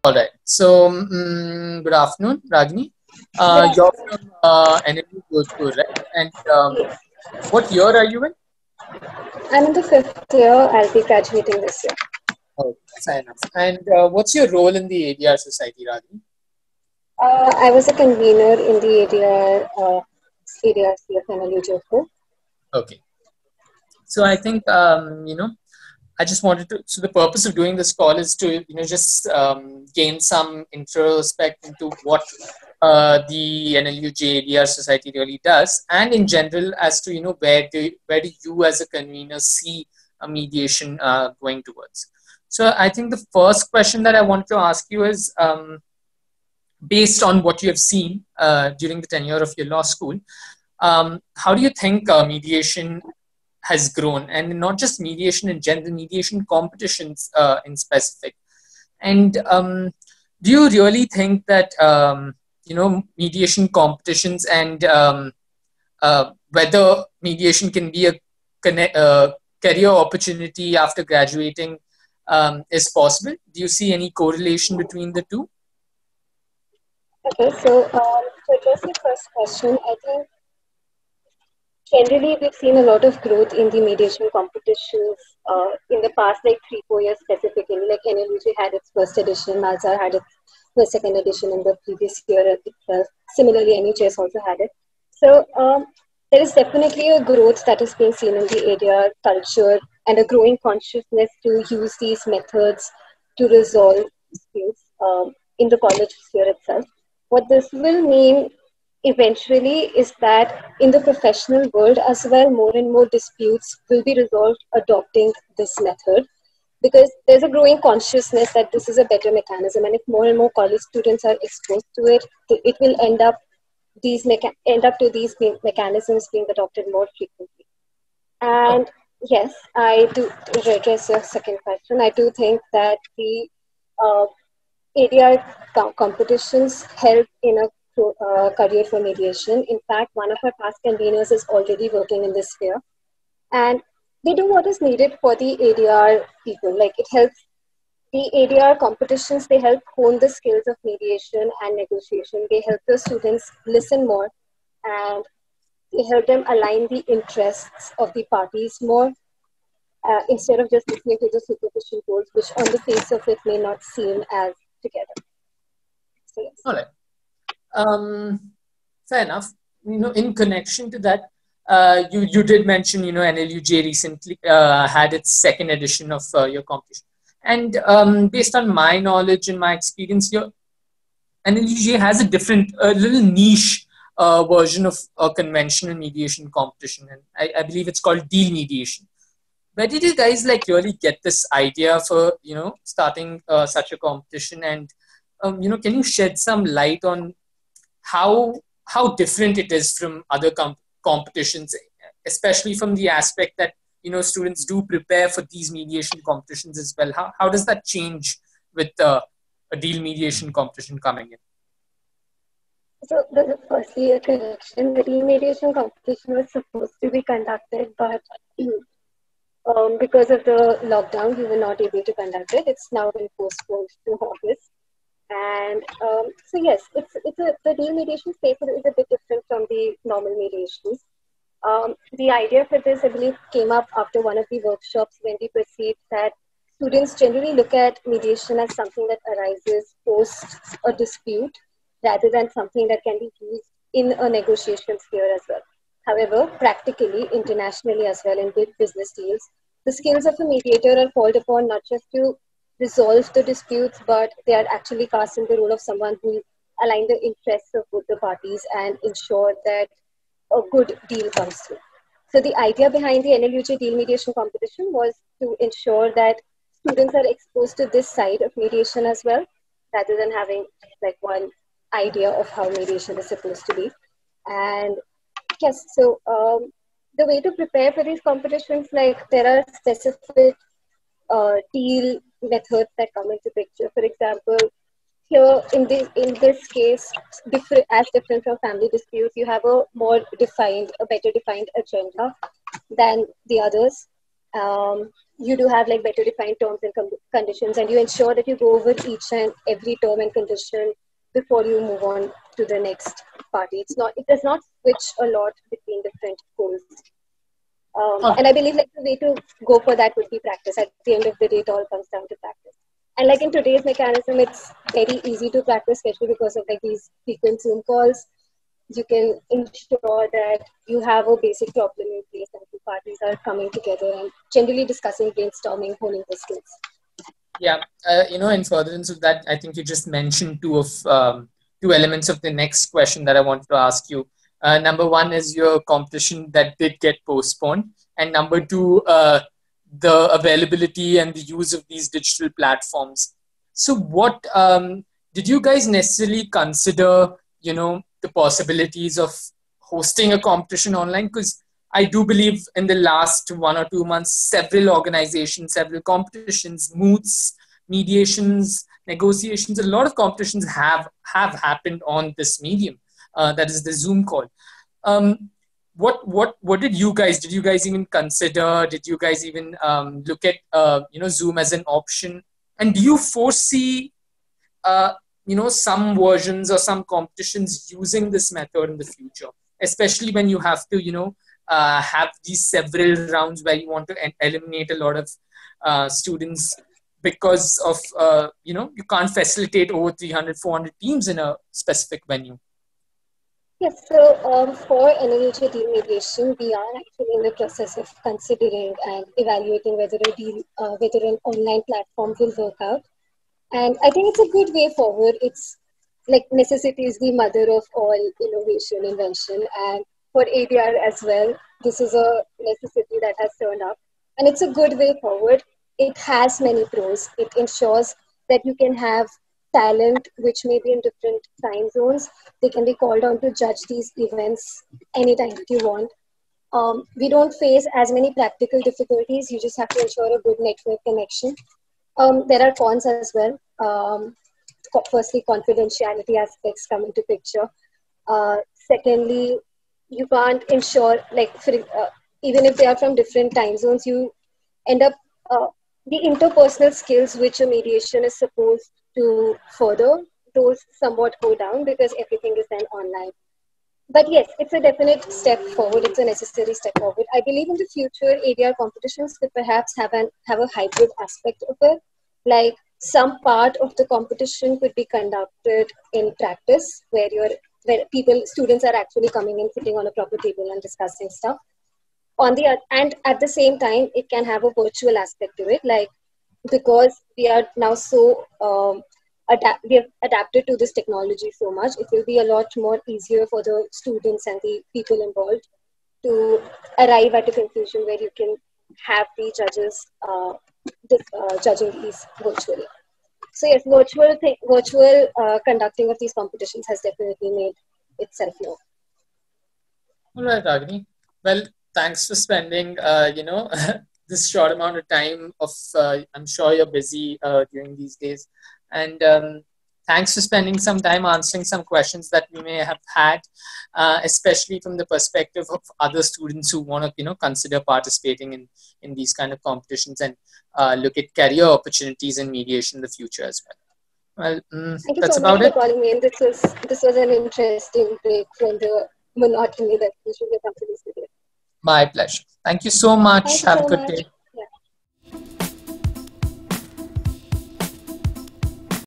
All right. So, good afternoon, Ragini. Good You're afternoon. from NLU Jodhpur, right? And Yes, what year are you in? I'm in the fifth year. I'll be graduating this year. Oh, fair enough. And what's your role in the ADR Society, Ragini? I was a convener in the ADRC of NLU Jodhpur. Okay. So I think I just wanted to. So the purpose of doing this call is to just gain some introspect into what the NLUJ ADR Society really does, and in general as to where do you as a convener see a mediation going towards. So I think the first question that I want to ask you is based on what you have seen during the tenure of your law school. How do you think mediation has grown, and not just mediation in general, mediation competitions in specific? And do you really think that mediation competitions and whether mediation can be a career opportunity after graduating is possible? Do you see any correlation between the two? Okay, so to address your first question, I think generally we've seen a lot of growth in the mediation competitions in the past, like 3-4 years specifically. Like NLUJ had its first edition, Malsar had its first second edition in the previous year itself. Similarly, NHS also had it. So there is definitely a growth that is being seen in the ADR culture and a growing consciousness to use these methods to resolve disputes in the college sphere itself. What this will mean eventually is that in the professional world as well, more and more disputes will be resolved adopting this method, because there's a growing consciousness that this is a better mechanism, and if more and more college students are exposed to it, it will end up to these mechanisms being adopted more frequently. Oh, And yes, I do, to address your second question, I do think that the uh, ADR competitions help in a career for mediation. In fact, one of our past conveners is already working in this sphere, and they do what is needed for the ADR people. Like, it helps the ADR competitions, they help hone the skills of mediation and negotiation. They help the students listen more, and they help them align the interests of the parties more, instead of just listening to the superficial goals, which on the face of it may not seem as together. So, yes. all right. Fair enough. In connection to that, you did mention, NLUJ recently had its second edition of your competition, and based on my knowledge and my experience, your NLUJ has a different, little niche version of a conventional mediation competition, and I believe it's called deal mediation. Where did you guys really get this idea for starting such a competition? And can you shed some light on how different it is from other competitions, especially from the aspect that students do prepare for these mediation competitions as well? How does that change with a deal mediation competition coming in? So, firstly, a correction. The remediation competition was supposed to be conducted, but because of the lockdown, we were not able to conduct it. It's now been postponed to August. And so, yes, the remediation space is a bit different from the normal mediations. The idea for this, I believe, came up after one of the workshops when we perceived that students generally look at mediation as something that arises post a dispute rather than something that can be used in a negotiation sphere as well. However, practically, internationally as well, in big business deals, the skills of a mediator are called upon not just to resolve the disputes, but they are actually cast in the role of someone who align the interests of both the parties and ensure that a good deal comes through. So the idea behind the NLUJ deal mediation competition was to ensure that students are exposed to this side of mediation as well, rather than having like one idea of how mediation is supposed to be. And yes, so the way to prepare for these competitions, like there are specific deal methods that come into picture. For example, here in this case, different from family disputes, you have a better defined agenda than the others. you do have like better defined terms and conditions, and you ensure that you go over each and every term and condition before you move on to the next party. It does not switch a lot between different goals. Oh, And I believe like the way to go for that would be practice. At the end of the day, it all comes down to practice. And like in today's mechanism, it's very easy to practice, especially because of like these frequent Zoom calls. You can ensure that you have a basic problem in place and the parties are coming together and generally discussing, brainstorming, honing the skills. yeah. In furtherance of that, I think you just mentioned two elements of the next question that I wanted to ask you. Number one is your competition that did get postponed, and number two, the availability and the use of these digital platforms. So, what did you guys necessarily consider? The possibilities of hosting a competition online, because I do believe in the last 1 or 2 months, several organizations, several competitions, moots, mediations, negotiations, a lot of competitions have happened on this medium. That is the Zoom call. Um, what did you guys even consider? Did you guys even look at Zoom as an option? And do you foresee uh, some versions or some competitions using this method in the future, especially when you have to have these several rounds where you want to eliminate a lot of students because of you can't facilitate over 300-400 teams in a specific venue. Yes, so for NLHA deal mediation, we are actually in the process of considering and evaluating whether an online platform will work out. And I think it's a good way forward. It's like necessity is the mother of all innovation, invention. And for ADR as well, this is a necessity that has turned up. And it's a good way forward. It has many pros. It ensures that you can have talent which may be in different time zones. They can be called on to judge these events anytime that you want. We don't face as many practical difficulties. You just have to ensure a good network connection. There are cons as well. Firstly, confidentiality aspects come into picture. Secondly, you can't ensure, even if they are from different time zones, you end up, the interpersonal skills which a mediation is supposed to further, those somewhat go down because everything is then online. But yes, it's a definite step forward. It's a necessary step forward. I believe in the future, ADR competitions could perhaps have a hybrid aspect of it. Like some part of the competition could be conducted in practice, where students are actually coming in, sitting on a proper table and discussing stuff. And at the same time, it can have a virtual aspect to it, like because we are now so we have adapted to this technology so much, it will be a lot more easier for the students and the people involved to arrive at a conclusion where you can have the judges judging these virtually. So yes, virtual conducting of these competitions has definitely made itself known. All right, Agni. Well, thanks for spending, this short amount of time. I'm sure you're busy during these days, and thanks for spending some time answering some questions that we may have had, especially from the perspective of other students who want to, consider participating in these kind of competitions and look at career opportunities in mediation in the future as well. Well, thank you that's so much about for it. calling me in. This was an interesting break from the monotony that usually accompanies with it. My pleasure. Thank you so much. Thank you Have a so good much. day.